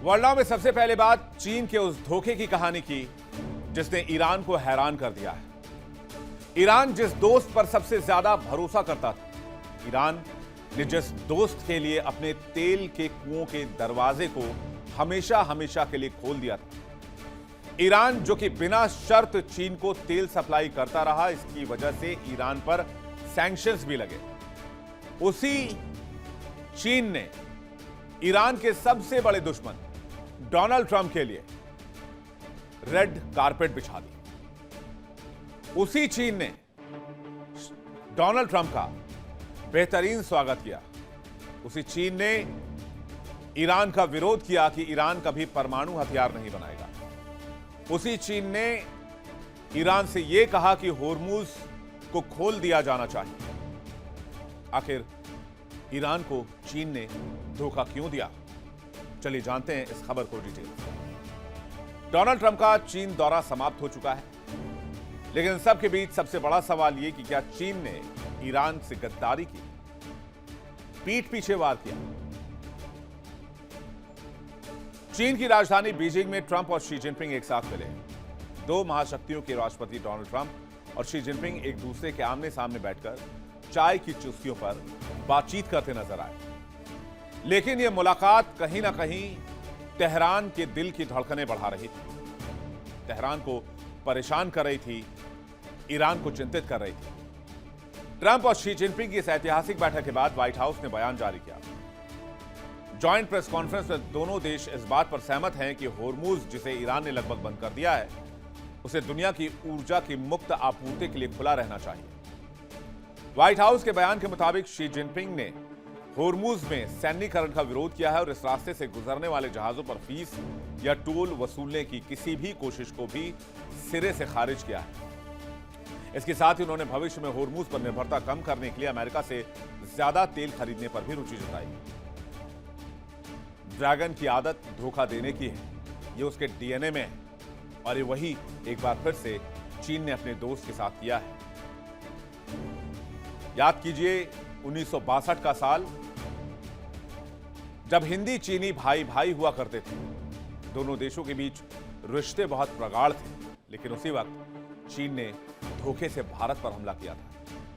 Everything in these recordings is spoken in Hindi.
वर्ल्ड में सबसे पहले बात चीन के उस धोखे की कहानी की जिसने ईरान को हैरान कर दिया है। ईरान जिस दोस्त पर सबसे ज्यादा भरोसा करता था, ईरान ने जिस दोस्त के लिए अपने तेल के कुओं के दरवाजे को हमेशा हमेशा के लिए खोल दिया था, ईरान जो कि बिना शर्त चीन को तेल सप्लाई करता रहा, इसकी वजह से ईरान पर सैंक्शंस भी लगे। उसी चीन ने ईरान के सबसे बड़े दुश्मन डोनाल्ड ट्रंप के लिए रेड कारपेट बिछा दी। उसी चीन ने डोनाल्ड ट्रंप का बेहतरीन स्वागत किया। उसी चीन ने ईरान का विरोध किया कि ईरान कभी परमाणु हथियार नहीं बनाएगा। उसी चीन ने ईरान से यह कहा कि होर्मुज को खोल दिया जाना चाहिए। आखिर ईरान को चीन ने धोखा क्यों दिया? चलिए जानते हैं इस खबर को डिटेल से। डोनाल्ड ट्रंप का चीन दौरा समाप्त हो चुका है, लेकिन सबके बीच सबसे बड़ा सवाल यह कि क्या चीन ने ईरान से गद्दारी की, पीठ पीछे वार किया? चीन की राजधानी बीजिंग में ट्रंप और शी जिनपिंग एक साथ मिले। दो महाशक्तियों के राष्ट्रपति डोनाल्ड ट्रंप और शी जिनपिंग एक दूसरे के आमने सामने बैठकर चाय की चुस्कियों पर बातचीत करते नजर आए। लेकिन यह मुलाकात कहीं ना कहीं तेहरान के दिल की धड़कनें बढ़ा रही थी, तेहरान को परेशान कर रही थी, ईरान को चिंतित कर रही थी। ट्रंप और शी जिनपिंग की इस ऐतिहासिक बैठक के बाद व्हाइट हाउस ने बयान जारी किया। जॉइंट प्रेस कॉन्फ्रेंस में दोनों देश इस बात पर सहमत हैं कि होर्मुज, जिसे ईरान ने लगभग बंद कर दिया है, उसे दुनिया की ऊर्जा की मुक्त आपूर्ति के लिए खुला रहना चाहिए। व्हाइट हाउस के बयान के मुताबिक शी जिनपिंग ने होर्मुज में सैन्यीकरण का विरोध किया है और इस रास्ते से गुजरने वाले जहाजों पर फीस या टोल वसूलने की किसी भी कोशिश को भी सिरे से खारिज किया है। इसके साथ ही उन्होंने भविष्य में होर्मुज पर निर्भरता कम करने के लिए अमेरिका से ज्यादा तेल खरीदने पर भी रुचि जताई। ड्रैगन की आदत धोखा देने की है, यह उसके डीएनए में है और ये वही एक बार फिर से चीन ने अपने दोस्त के साथ किया है। याद कीजिए 1962 का साल, जब हिंदी चीनी भाई भाई हुआ करते थे। दोनों देशों के बीच रिश्ते बहुत प्रगाढ़ थे, लेकिन उसी वक्त चीन ने धोखे से भारत पर हमला किया था,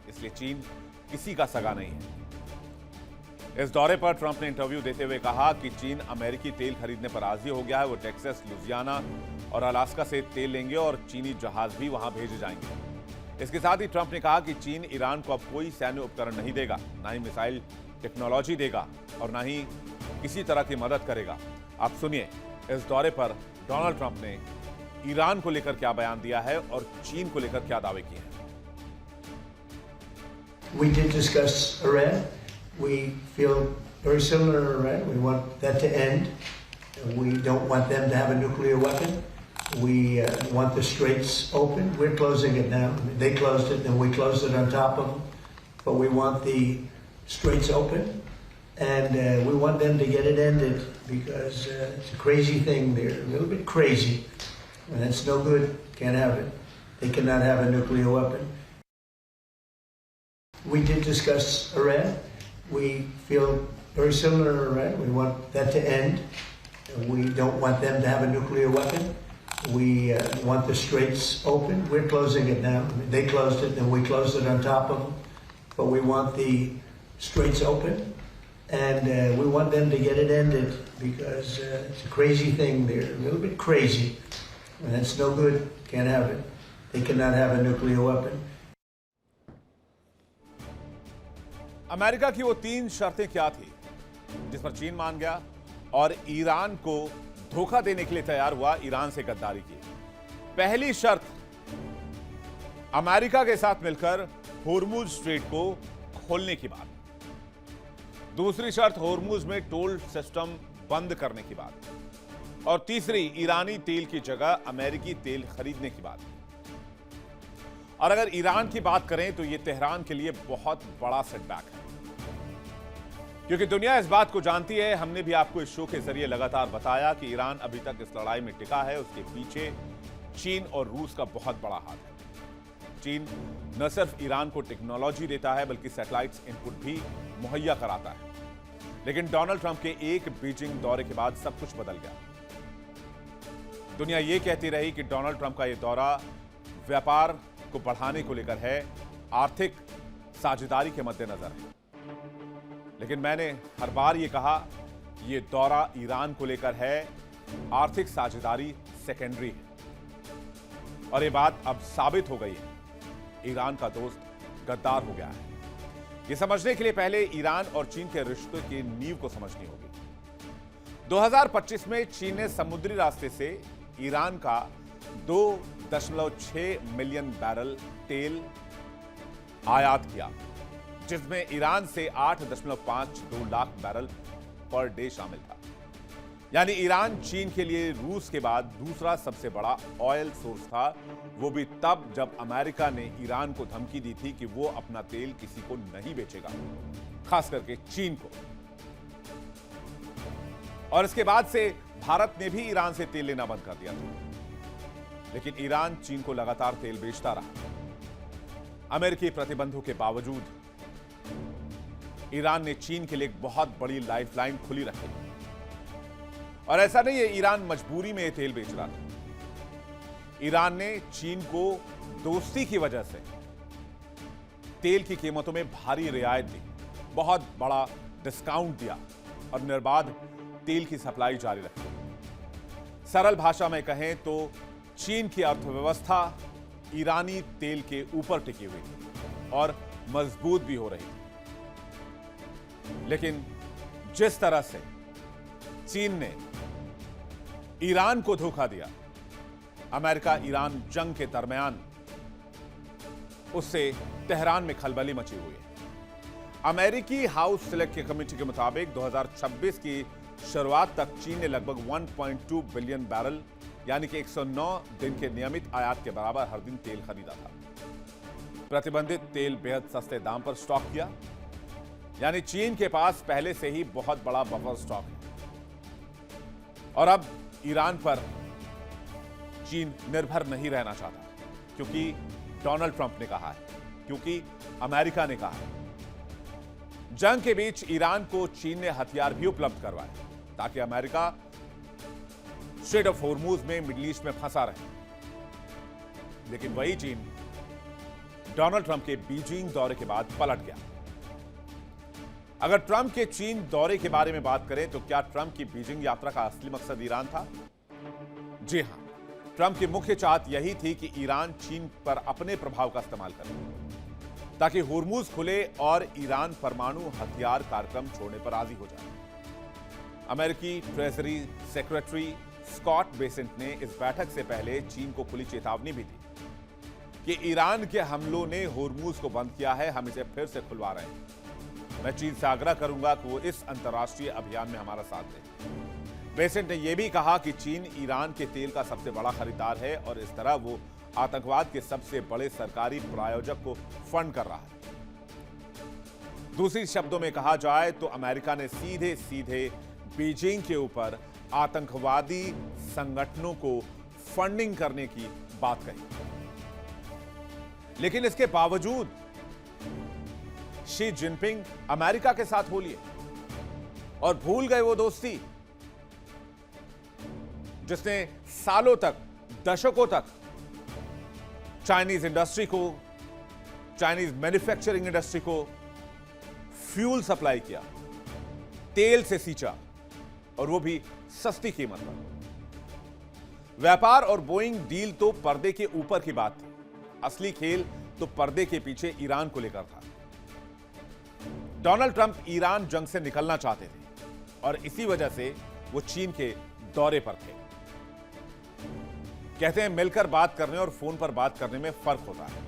इसलिए चीन किसी का सगा नहीं है। इस दौरे पर ट्रंप ने इंटरव्यू देते हुए कहा कि चीन अमेरिकी तेल खरीदने पर राजी हो गया है। वो टेक्सास, लुजियाना और अलास्का से तेल लेंगे और चीनी जहाज भी वहां भेजे जाएंगे। इसके साथ ही ट्रंप ने कहा कि चीन ईरान को अब कोई सैन्य उपकरण नहीं देगा, ना ही मिसाइल टेक्नोलॉजी देगा और ना ही किसी तरह की मदद करेगा। आप सुनिए इस दौरे पर डोनाल्ड ट्रंप ने ईरान को लेकर क्या बयान दिया है और चीन को लेकर क्या दावे किए हैं। We did discuss Iran. We feel very similar to Iran. We want that to end. We don't want them to have a nuclear weapon. We want the straits open. We're closing it now. They closed it, and we closed it on top of them. But we want the straits open, and we want them to get it ended because it's a crazy thing. They're a little bit crazy, and it's no good. Can't have it. They cannot have a nuclear weapon. We did discuss Iran. We feel very similar to Iran. We want that to end. We don't want them to have a nuclear weapon. We want the straits open. We're closing it now. They closed it, and we closed it on top of them. But we want the straits open, and we want them to get it ended because it's a crazy thing. They're a little bit crazy, and it's no good. Can't have it. They cannot have a nuclear weapon. America की वो 3 शर्तें क्या थी जिस पर चीन मान गया और ईरान को धोखा देने के लिए तैयार हुआ, ईरान से गद्दारी की। पहली शर्त, अमेरिका के साथ मिलकर होर्मुज स्ट्रेट को खोलने की बात। दूसरी शर्त, होर्मुज में टोल सिस्टम बंद करने की बात। और तीसरी, ईरानी तेल की जगह अमेरिकी तेल खरीदने की बात। और अगर ईरान की बात करें तो यह तेहरान के लिए बहुत बड़ा सेटबैक है, क्योंकि दुनिया इस बात को जानती है। हमने भी आपको इस शो के जरिए लगातार बताया कि ईरान अभी तक इस लड़ाई में टिका है, उसके पीछे चीन और रूस का बहुत बड़ा हाथ है। चीन न सिर्फ ईरान को टेक्नोलॉजी देता है, बल्कि सैटेलाइट्स इनपुट भी मुहैया कराता है। लेकिन डोनाल्ड ट्रंप के एक बीजिंग दौरे के बाद सब कुछ बदल गया। दुनिया यह कहती रही कि डोनाल्ड ट्रंप का यह दौरा व्यापार को बढ़ाने को लेकर है, आर्थिक साझेदारी के मद्देनजर है। लेकिन मैंने हर बार यह कहा यह दौरा ईरान को लेकर है, आर्थिक साझेदारी सेकेंडरी है। और यह बात अब साबित हो गई है, ईरान का दोस्त गद्दार हो गया है। यह समझने के लिए पहले ईरान और चीन के रिश्तों की नींव को समझनी होगी। 2025 में चीन ने समुद्री रास्ते से ईरान का 2.6 मिलियन बैरल तेल आयात किया, जिसमें ईरान से 8.52 लाख बैरल पर डे शामिल था। यानी ईरान चीन के लिए रूस के बाद दूसरा सबसे बड़ा ऑयल सोर्स था, वो भी तब जब अमेरिका ने ईरान को धमकी दी थी कि वो अपना तेल किसी को नहीं बेचेगा, खास करके चीन को। और इसके बाद से भारत ने भी ईरान से तेल लेना बंद कर दिया था। लेकिन ईरान चीन को लगातार तेल बेचता रहा। अमेरिकी प्रतिबंधों के बावजूद ईरान ने चीन के लिए एक बहुत बड़ी लाइफलाइन खुली रखी। और ऐसा नहीं है ईरान मजबूरी में तेल बेच रहा था। ईरान ने चीन को दोस्ती की वजह से तेल की कीमतों में भारी रियायत दी, बहुत बड़ा डिस्काउंट दिया और निर्बाध तेल की सप्लाई जारी रखी। सरल भाषा में कहें तो चीन की अर्थव्यवस्था ईरानी तेल के ऊपर टिकी हुई थी और मजबूत भी हो रही थी। लेकिन जिस तरह से चीन ने ईरान को धोखा दिया, अमेरिका ईरान जंग के दरमियान, उससे तेहरान में खलबली मची हुई है। अमेरिकी हाउस सिलेक्ट कमेटी के मुताबिक 2026 की शुरुआत तक चीन ने लगभग 1.2 बिलियन बैरल यानी कि 109 दिन के नियमित आयात के बराबर हर दिन तेल खरीदा था। प्रतिबंधित तेल बेहद सस्ते दाम पर स्टॉक किया, यानी चीन के पास पहले से ही बहुत बड़ा बफर स्टॉक है। और अब ईरान पर चीन निर्भर नहीं रहना चाहता, क्योंकि डोनाल्ड ट्रंप ने कहा है, क्योंकि अमेरिका ने कहा है। जंग के बीच ईरान को चीन ने हथियार भी उपलब्ध करवाए ताकि अमेरिका स्ट्रेट ऑफ होर्मुज में मिडिल ईस्ट में फंसा रहे। लेकिन वही चीन डोनाल्ड ट्रंप के बीजिंग दौरे के बाद पलट गया। अगर ट्रंप के चीन दौरे के बारे में बात करें तो क्या ट्रंप की बीजिंग यात्रा का असली मकसद ईरान था? जी हां, ट्रंप की मुख्य चाहत यही थी कि ईरान चीन पर अपने प्रभाव का इस्तेमाल करे ताकि होर्मुज खुले और ईरान परमाणु हथियार कार्यक्रम छोड़ने पर राजी हो जाए। अमेरिकी ट्रेजरी सेक्रेटरी स्कॉट बेसेंट ने इस बैठक से पहले चीन को खुली चेतावनी भी दी कि ईरान के हमलों ने होर्मुज को बंद किया है, हम इसे फिर से खुलवा रहे हैं। मैं चीन से आग्रह करूंगा कि वो इस अंतर्राष्ट्रीय अभियान में हमारा साथ दे। बेसेंट ने यह भी कहा कि चीन ईरान के तेल का सबसे बड़ा खरीदार है और इस तरह वो आतंकवाद के सबसे बड़े सरकारी प्रायोजक को फंड कर रहा है। दूसरी शब्दों में कहा जाए तो अमेरिका ने सीधे सीधे बीजिंग के ऊपर आतंकवादी संगठनों को फंडिंग करने की बात कही। लेकिन इसके बावजूद शी जिनपिंग अमेरिका के साथ हो लिए और भूल गए वो दोस्ती जिसने सालों तक, दशकों तक चाइनीज इंडस्ट्री को, चाइनीज मैन्युफैक्चरिंग इंडस्ट्री को फ्यूल सप्लाई किया, तेल से सींचा और वो भी सस्ती कीमत पर। व्यापार और बोइंग डील तो पर्दे के ऊपर की बात थी, असली खेल तो पर्दे के पीछे ईरान को लेकर था। डोनाल्ड ट्रंप ईरान जंग से निकलना चाहते थे और इसी वजह से वो चीन के दौरे पर थे। कहते हैं मिलकर बात करने और फोन पर बात करने में फर्क होता है,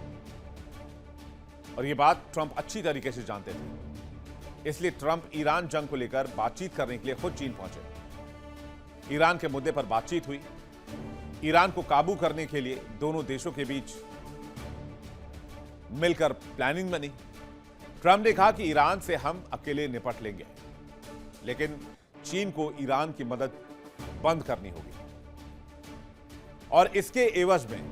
और ये बात ट्रंप अच्छी तरीके से जानते थे। इसलिए ट्रंप ईरान जंग को लेकर बातचीत करने के लिए खुद चीन पहुंचे। ईरान के मुद्दे पर बातचीत हुई। ईरान को काबू करने के लिए दोनों देशों के बीच मिलकर प्लानिंग बनी। ट्रंप ने कहा कि ईरान से हम अकेले निपट लेंगे, लेकिन चीन को ईरान की मदद बंद करनी होगी और इसके एवज में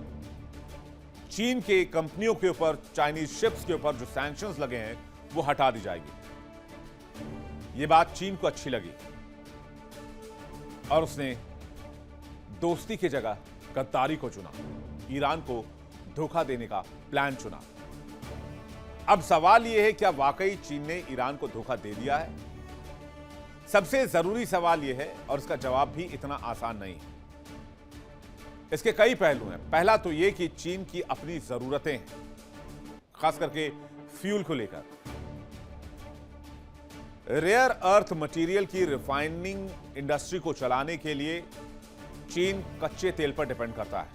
चीन के कंपनियों के ऊपर, चाइनीज शिप्स के ऊपर जो सैंक्शंस लगे हैं वो हटा दी जाएगी। यह बात चीन को अच्छी लगी और उसने दोस्ती की जगह गद्दारी को चुना, ईरान को धोखा देने का प्लान चुना। अब सवाल यह है, क्या वाकई चीन ने ईरान को धोखा दे दिया है? सबसे जरूरी सवाल यह है और इसका जवाब भी इतना आसान नहीं है। इसके कई पहलू हैं। पहला तो यह कि चीन की अपनी जरूरतें हैं, खास करके फ्यूल को लेकर। रेयर अर्थ मटेरियल की रिफाइनिंग इंडस्ट्री को चलाने के लिए चीन कच्चे तेल पर डिपेंड करता है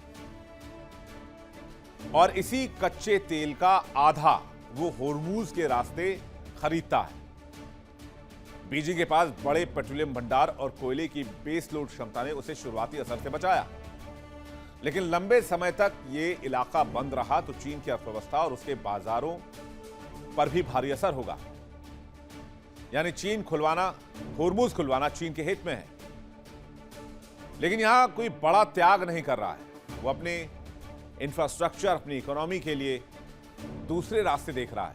और इसी कच्चे तेल का आधा वो होर्मुज के रास्ते खरीदता है। बीजिंग के पास बड़े पेट्रोलियम भंडार और कोयले की बेस लोड क्षमता ने उसे शुरुआती असर से बचाया, लेकिन लंबे समय तक ये इलाका बंद रहा तो चीन की अर्थव्यवस्था और उसके बाजारों पर भी भारी असर होगा। यानी चीन खुलवाना, होर्मुज खुलवाना चीन के हित में है, लेकिन यहां कोई बड़ा त्याग नहीं कर रहा है। वो अपने इंफ्रास्ट्रक्चर, अपनी इकोनॉमी के लिए दूसरे रास्ते देख रहा है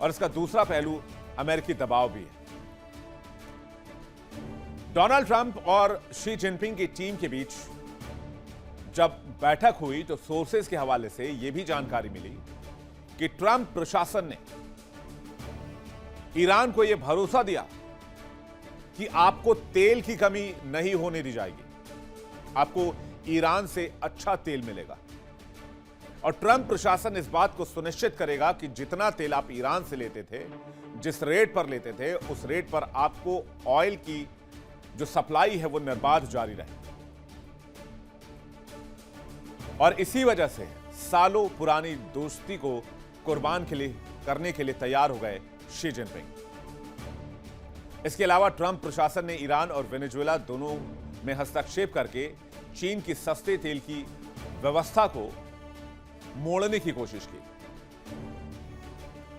और इसका दूसरा पहलू अमेरिकी दबाव भी है। डोनाल्ड ट्रंप और शी जिनपिंग की टीम के बीच जब बैठक हुई तो सोर्सेज के हवाले से यह भी जानकारी मिली कि ट्रंप प्रशासन ने ईरान को यह भरोसा दिया कि आपको तेल की कमी नहीं होने दी जाएगी, आपको ईरान से अच्छा तेल मिलेगा और ट्रंप प्रशासन इस बात को सुनिश्चित करेगा कि जितना तेल आप ईरान से लेते थे, जिस रेट पर लेते थे, उस रेट पर आपको ऑयल की जो सप्लाई है वो निर्बाध जारी रहे। और इसी वजह से सालों पुरानी दोस्ती को कुर्बान करने के लिए तैयार हो गए शी जिनपिंग। इसके अलावा ट्रंप प्रशासन ने ईरान और वेनेजुएला दोनों में हस्तक्षेप करके चीन की सस्ते तेल की व्यवस्था को मोड़ने की कोशिश की।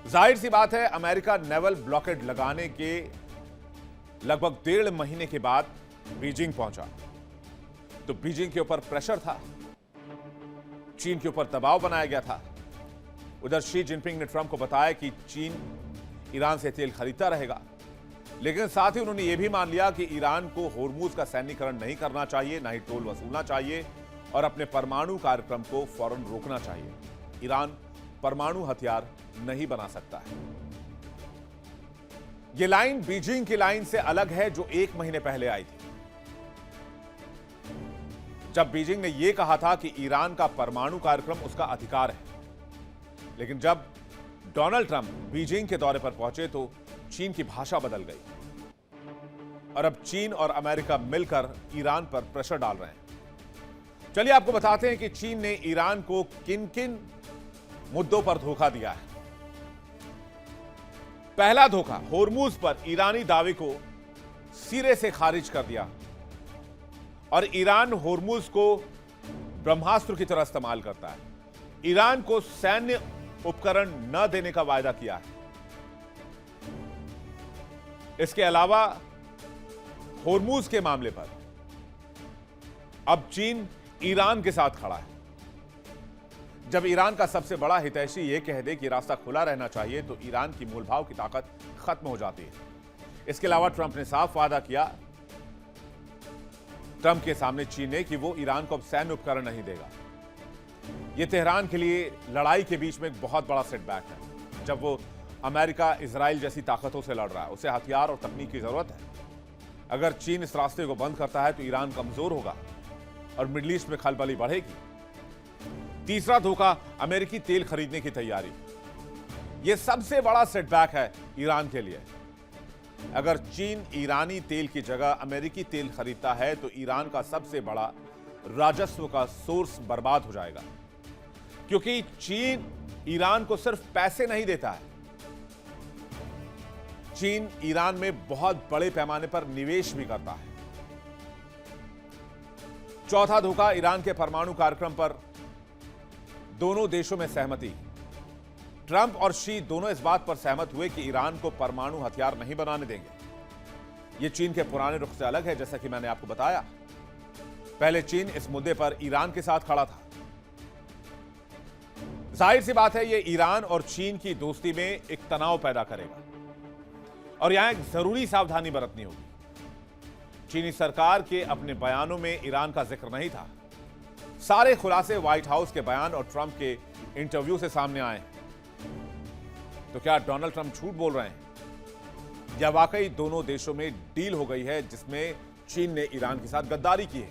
जाहिर सी बात है, अमेरिका नेवल ब्लॉकेड लगाने के लगभग 1.5 महीने के बाद बीजिंग पहुंचा तो बीजिंग के ऊपर प्रेशर था, चीन के ऊपर दबाव बनाया गया था। उधर शी जिनपिंग ने ट्रंप को बताया कि चीन ईरान से तेल खरीदता रहेगा, लेकिन साथ ही उन्होंने यह भी मान लिया कि ईरान को होर्मुज का सैन्यीकरण नहीं करना चाहिए, ना ही टोल वसूलना चाहिए और अपने परमाणु कार्यक्रम को फौरन रोकना चाहिए। ईरान परमाणु हथियार नहीं बना सकता है। यह लाइन बीजिंग की लाइन से अलग है जो 1 महीने पहले आई थी, जब बीजिंग ने यह कहा था कि ईरान का परमाणु कार्यक्रम उसका अधिकार है। लेकिन जब डोनाल्ड ट्रंप बीजिंग के दौरे पर पहुंचे तो चीन की भाषा बदल गई और अब चीन और अमेरिका मिलकर ईरान पर प्रेशर डाल रहे हैं। चलिए आपको बताते हैं कि चीन ने ईरान को किन किन मुद्दों पर धोखा दिया है। पहला धोखा, होर्मुज पर ईरानी दावे को सिरे से खारिज कर दिया और ईरान होर्मुज को ब्रह्मास्त्र की तरह इस्तेमाल करता है। ईरान को सैन्य उपकरण न देने का वायदा किया है। इसके अलावा होर्मुज के मामले पर अब चीन ईरान के साथ खड़ा है। जब ईरान का सबसे बड़ा हितैषी यह कह दे कि रास्ता खुला रहना चाहिए तो ईरान की मूलभाव की ताकत खत्म हो जाती है। इसके अलावा ट्रंप ने साफ वादा किया, ट्रंप के सामने चीन ने, कि वो ईरान को अब सैन्य उपकरण नहीं देगा। यह तेहरान के लिए लड़ाई के बीच में एक बहुत बड़ा सेटबैक है। जब वो अमेरिका, इजराइल जैसी ताकतों से लड़ रहा है, उसे हथियार और तकनीक की जरूरत है। अगर चीन इस रास्ते को बंद करता है तो ईरान कमजोर होगा और मिडिल ईस्ट में खलबली बढ़ेगी। तीसरा धोखा, अमेरिकी तेल खरीदने की तैयारी। यह सबसे बड़ा सेटबैक है ईरान के लिए। अगर चीन ईरानी तेल की जगह अमेरिकी तेल खरीदता है तो ईरान का सबसे बड़ा राजस्व का सोर्स बर्बाद हो जाएगा, क्योंकि चीन ईरान को सिर्फ पैसे नहीं देता है, चीन ईरान में बहुत बड़े पैमाने पर निवेश भी करता है। चौथा धोखा, ईरान के परमाणु कार्यक्रम पर दोनों देशों में सहमति। ट्रंप और शी दोनों इस बात पर सहमत हुए कि ईरान को परमाणु हथियार नहीं बनाने देंगे। यह चीन के पुराने रुख से अलग है, जैसा कि मैंने आपको बताया। पहले चीन इस मुद्दे पर ईरान के साथ खड़ा था। जाहिर सी बात है, यह ईरान और चीन की दोस्ती में एक तनाव पैदा करेगा और यहां एक जरूरी सावधानी बरतनी होगी। चीनी सरकार के अपने बयानों में ईरान का जिक्र नहीं था। सारे खुलासे व्हाइट हाउस के बयान और ट्रंप के इंटरव्यू से सामने आए। तो क्या डोनाल्ड ट्रंप झूठ बोल रहे हैं या वाकई दोनों देशों में डील हो गई है जिसमें चीन ने ईरान के साथ गद्दारी की है?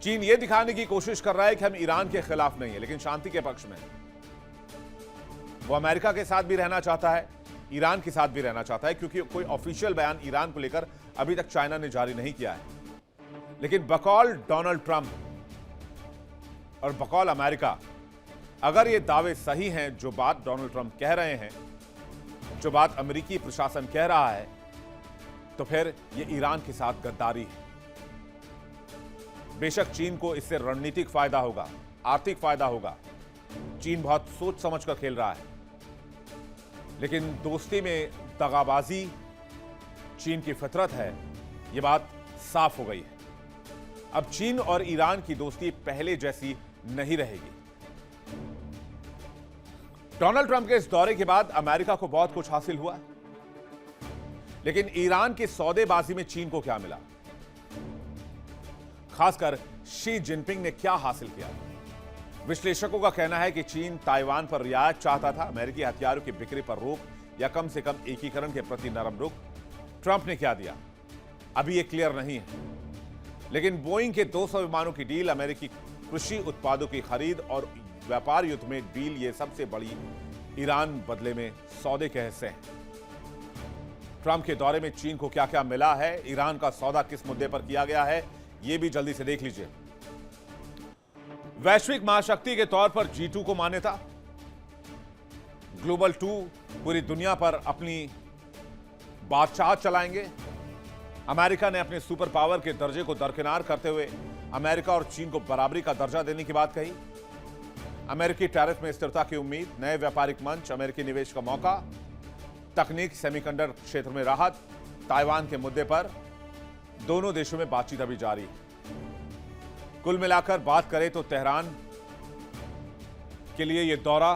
चीन यह दिखाने की कोशिश कर रहा है कि हम ईरान के खिलाफ नहीं है, लेकिन शांति के पक्ष में है। वो अमेरिका के साथ भी रहना चाहता है, ईरान के साथ भी रहना चाहता है, क्योंकि कोई ऑफिशियल बयान ईरान को लेकर अभी तक चाइना ने जारी नहीं किया है। लेकिन बकौल डोनाल्ड ट्रंप और बकौल अमेरिका, अगर ये दावे सही हैं, जो बात डोनाल्ड ट्रंप कह रहे हैं, जो बात अमेरिकी प्रशासन कह रहा है, तो फिर ये ईरान के साथ गद्दारी है। बेशक चीन को इससे रणनीतिक फायदा होगा, आर्थिक फायदा होगा। चीन बहुत सोच समझकर खेल रहा है, लेकिन दोस्ती में दगाबाजी चीन की फितरत है, यह बात साफ हो गई है। अब चीन और ईरान की दोस्ती पहले जैसी नहीं रहेगी। डोनाल्ड ट्रंप के इस दौरे के बाद अमेरिका को बहुत कुछ हासिल हुआ, लेकिन ईरान की सौदेबाजी में चीन को क्या मिला? खासकर शी जिनपिंग ने क्या हासिल किया? विश्लेषकों का कहना है कि चीन ताइवान पर रियायत चाहता था, अमेरिकी हथियारों की बिक्री पर रोक या कम से कम एकीकरण के प्रति नरम रुख। ट्रंप ने क्या दिया अभी यह क्लियर नहीं है, लेकिन बोइंग के 200 विमानों की डील, अमेरिकी कृषि उत्पादों की खरीद और व्यापार युद्ध में डील, ये सबसे बड़ी ईरान बदले में सौदे के हिस्से हैं। ट्रंप के दौरे में चीन को क्या क्या मिला है, ईरान का सौदा किस मुद्दे पर किया गया है, यह भी जल्दी से देख लीजिए। वैश्विक महाशक्ति के तौर पर G2 को मान्यता, ग्लोबल 2 पूरी दुनिया पर अपनी बादशाहत चलाएंगे। अमेरिका ने अपने सुपर पावर के दर्जे को दरकिनार करते हुए अमेरिका और चीन को बराबरी का दर्जा देने की बात कही। अमेरिकी टैरिफ में स्थिरता की उम्मीद, नए व्यापारिक मंच, अमेरिकी निवेश का मौका, तकनीक, सेमीकंडक्टर क्षेत्र में राहत, ताइवान के मुद्दे पर दोनों देशों में बातचीत अभी जारी है। कुल मिलाकर बात करें तो तेहरान के लिए यह दौरा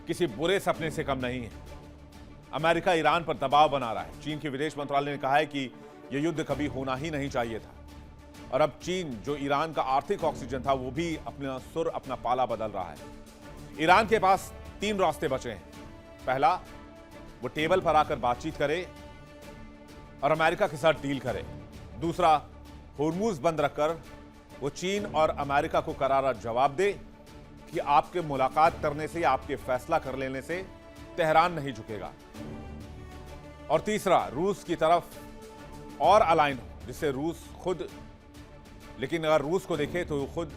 किसी बुरे सपने से कम नहीं है। अमेरिका ईरान पर दबाव बना रहा है। चीन के विदेश मंत्रालय ने कहा है कि यह युद्ध कभी होना ही नहीं चाहिए था, और अब चीन, जो ईरान का आर्थिक ऑक्सीजन था, वो भी अपना सुर, अपना पाला बदल रहा है। ईरान के पास 3 रास्ते बचे हैं। पहला, वो टेबल पर आकर बातचीत करे और अमेरिका के साथ डील करे। दूसरा, होर्मुज बंद रखकर वो चीन और अमेरिका को करारा जवाब दे कि आपके मुलाकात करने से या आपके फैसला कर लेने से तेहरान नहीं झुकेगा। और तीसरा, रूस की तरफ और अलाइन हो, जिससे रूस खुद, लेकिन अगर रूस को देखे तो वो खुद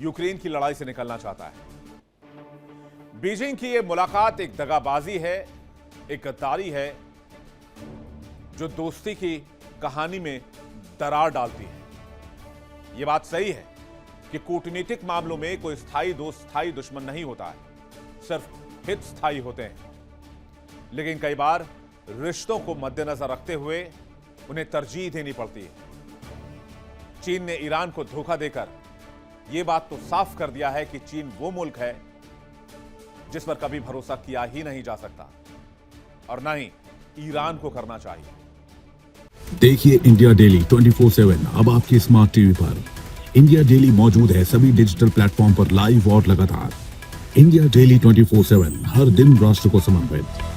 यूक्रेन की लड़ाई से निकलना चाहता है। बीजिंग की यह मुलाकात एक दगाबाजी है, एक गद्दारी है, जो दोस्ती की कहानी में दरार डालती है। यह बात सही है कि कूटनीतिक मामलों में कोई स्थायी दोस्त, स्थायी दुश्मन नहीं होता है, सिर्फ हित स्थायी होते हैं। लेकिन कई बार रिश्तों को मद्देनजर रखते हुए उन्हें तरजीह देनी पड़ती है। चीन ने ईरान को धोखा देकर यह बात तो साफ कर दिया है कि चीन वो मुल्क है जिस पर कभी भरोसा किया ही नहीं जा सकता, और न ही ईरान को करना चाहिए। देखिए इंडिया डेली 24/7 अब आपके स्मार्ट टीवी पर। इंडिया डेली मौजूद है सभी डिजिटल प्लेटफॉर्म पर लाइव और लगातार। इंडिया डेली 24/7 हर दिन राष्ट्र को समर्पित।